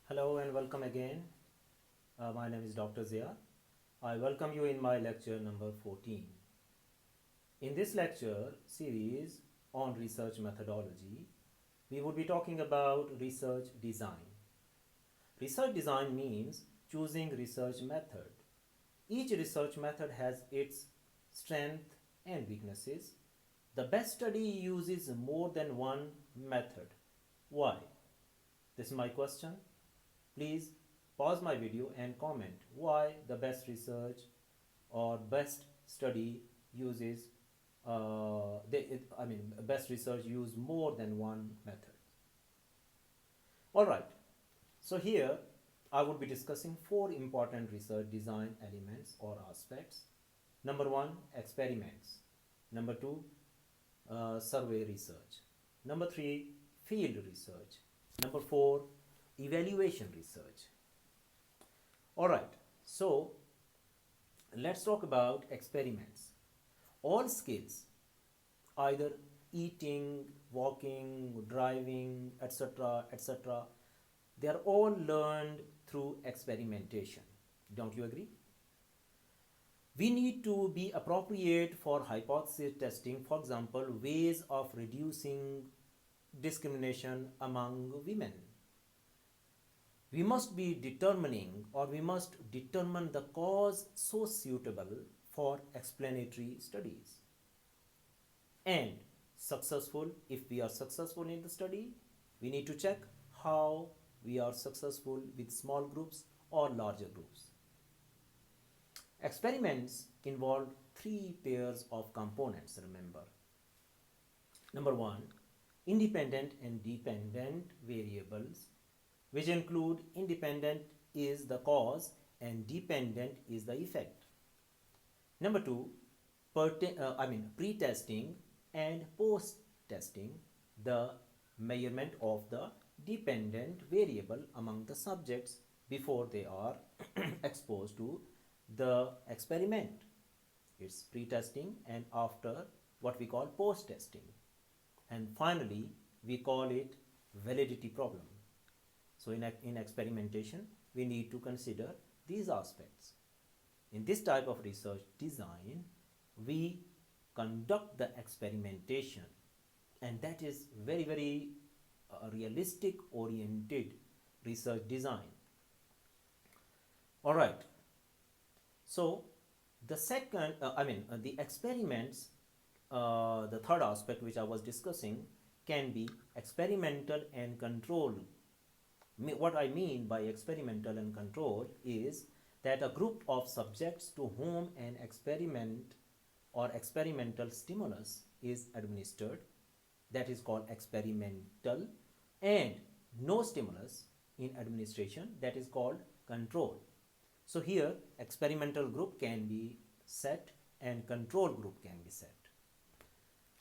Hello and welcome again. My name is Dr. Zia. I welcome you in my lecture number 14. In this lecture series on research methodology, we would be talking about research design. Research design means choosing research method. Each research method has its strength and weaknesses. The best study uses more than one method. Why? This is my question. Please pause my video and comment why the best research or best study uses best research use more than one method. All right, so here I would be discussing four important research design elements or aspects. Number one, experiments. Number two, survey research. Number three, field research. Number four, evaluation research. All right, so let's talk about experiments. All skills, either eating, walking, driving, etc., they are all learned through experimentation. Don't you agree? We need to be appropriate for hypothesis testing, for example, ways of reducing discrimination among women. We must be determining, or we must determine the cause so suitable for explanatory studies. And successful, if we are successful in the study, we need to check how we are successful with small groups or larger groups. Experiments involve three pairs of components, remember. Number one, independent and dependent variables, which include independent is the cause and dependent is the effect. Number two, pre-testing and post-testing, the measurement of the dependent variable among the subjects before they are exposed to the experiment. It's pre-testing, and after what we call post-testing. And finally, we call it validity problem. So in experimentation, we need to consider these aspects. In this type of research design, we conduct the experimentation, and that is very realistic oriented research design. All right. So the second, the experiments, the third aspect which I was discussing can be experimental and controlled. What I mean by experimental and control is that a group of subjects to whom an experiment or experimental stimulus is administered, that is called experimental, and no stimulus in administration, that is called control. So here experimental group can be set and control group can be set.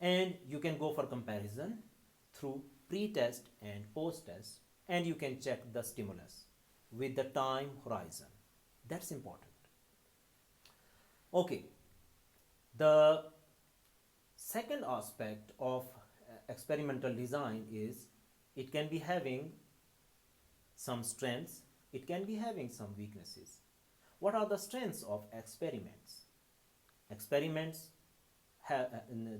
And you can go for comparison through pre-test and post-test, and you can check the stimulus with the time horizon. That's important. Okay, the second aspect of experimental design is it can be having some strengths, it can be having some weaknesses. What are the strengths of experiments? Experiments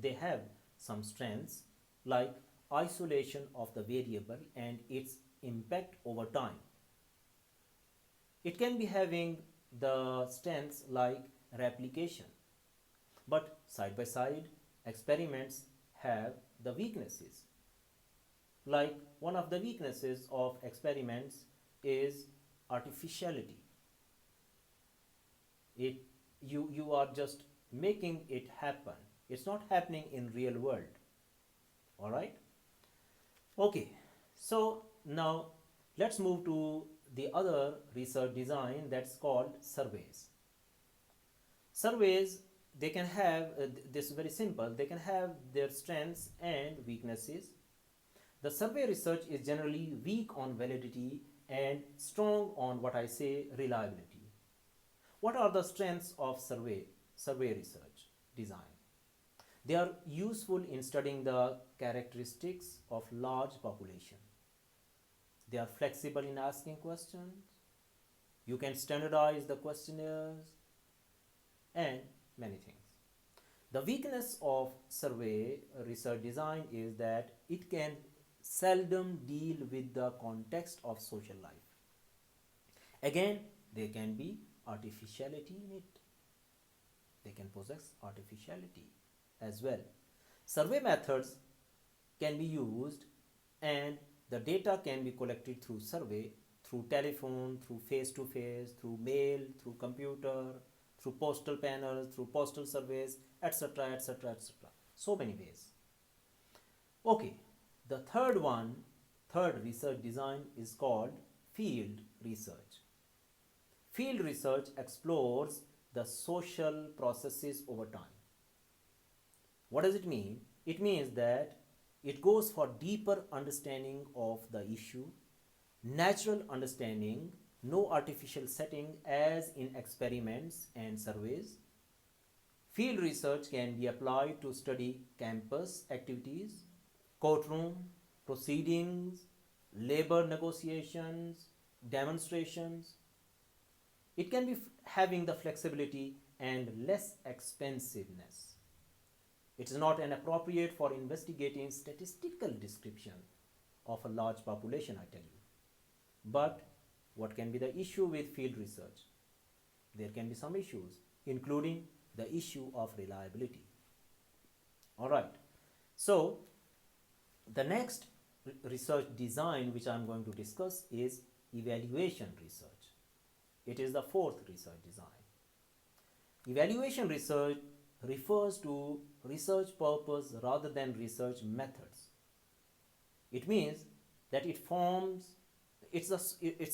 they have some strengths like isolation of the variable and its impact over time. It can be having the strengths like replication, but side by side experiments have the weaknesses. Like one of the weaknesses of experiments is artificiality. You are just making it happen. It's not happening in real world. All right. Okay, so now let's move to the other research design that's called surveys. Surveys, they can have this is very simple, they can have their strengths and weaknesses. The survey research is generally weak on validity and strong on what I say reliability. What are the strengths of survey research design? They are useful in studying the characteristics of large population. They are flexible in asking questions. You can standardize the questionnaires and many things. The weakness of survey research design is that it can seldom deal with the context of social life. Again, there can be artificiality in it. They can possess artificiality as well. Survey methods can be used and the data can be collected through survey, through telephone, through face-to-face, through mail, through computer, through postal panels, through postal surveys, etc., etc., etc. So many ways. Okay, the third research design is called field research. Field research explores the social processes over time. What does it mean? It means that it goes for deeper understanding of the issue, natural understanding, no artificial setting as in experiments and surveys. Field research can be applied to study campus activities, courtroom proceedings, labor negotiations, demonstrations. It can be having the flexibility and less expensiveness. It is not inappropriate for investigating statistical description of a large population, I tell you. But what can be the issue with field research? There can be some issues, including the issue of reliability. All right. So, the next research design which I am going to discuss is evaluation research. It is the fourth research design. Evaluation research refers to research purpose rather than research methods. It means that it's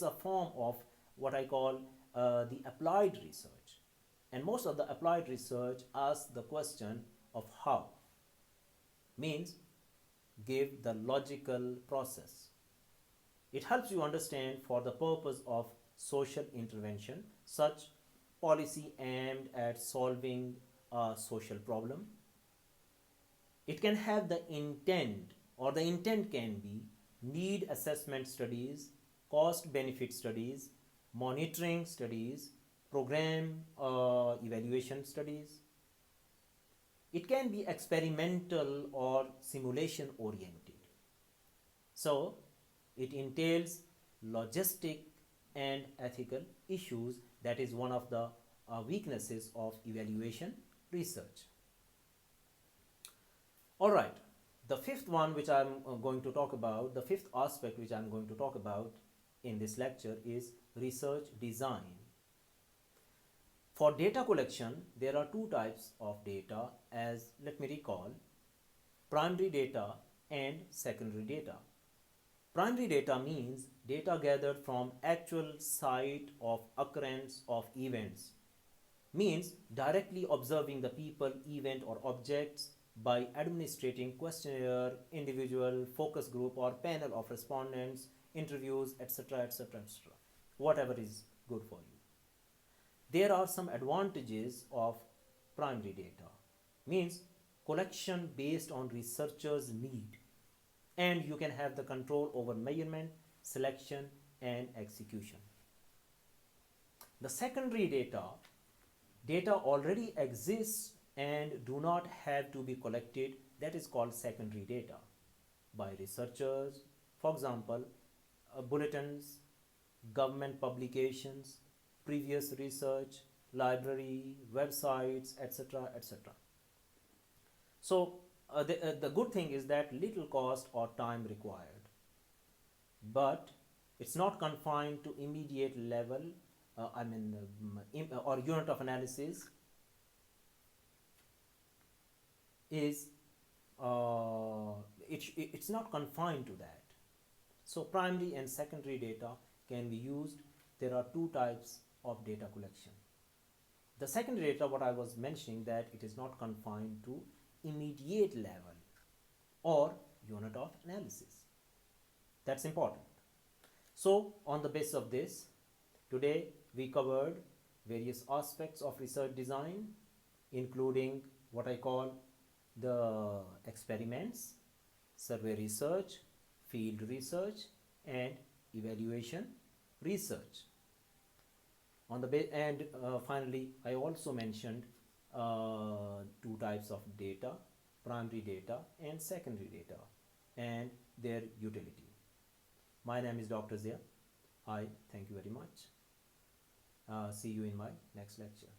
a form of what I call the applied research. And most of the applied research asks the question of how. Means give the logical process. It helps you understand for the purpose of social intervention, such policy aimed at solving a social problem. It can have the intent, or the intent can be need assessment studies, cost benefit studies, monitoring studies, program evaluation studies. It can be experimental or simulation oriented. So it entails logistic and ethical issues. That is one of the weaknesses of evaluation research. All right, the fifth one which I'm going to talk about, the fifth aspect which I'm going to talk about in this lecture is research design. For data collection, there are two types of data, as let me recall: primary data and secondary data. Primary data means data gathered from actual site of occurrence of events, means directly observing the people, event or objects by administrating questionnaire, individual, focus group or panel of respondents, interviews, etc., etc., etc. Whatever is good for you. There are some advantages of primary data. Means collection based on researchers' need, and you can have the control over measurement, selection and execution. The secondary data already exists and do not have to be collected. That is called secondary data by researchers. For example, bulletins, government publications, previous research, library, websites, etc., etc. So the good thing is that little cost or time required, but it's not confined to immediate level or unit of analysis is it's not confined to that. So primary and secondary data can be used. There are two types of data collection. The secondary data, what I was mentioning, that it is not confined to immediate level or unit of analysis. That's important. So on the basis of this, today we covered various aspects of research design, including what I call the experiments, survey research, field research and evaluation, research. And finally, I also mentioned two types of data: primary data and secondary data, and their utility. My name is Dr. Zia. I thank you very much. See you in my next lecture.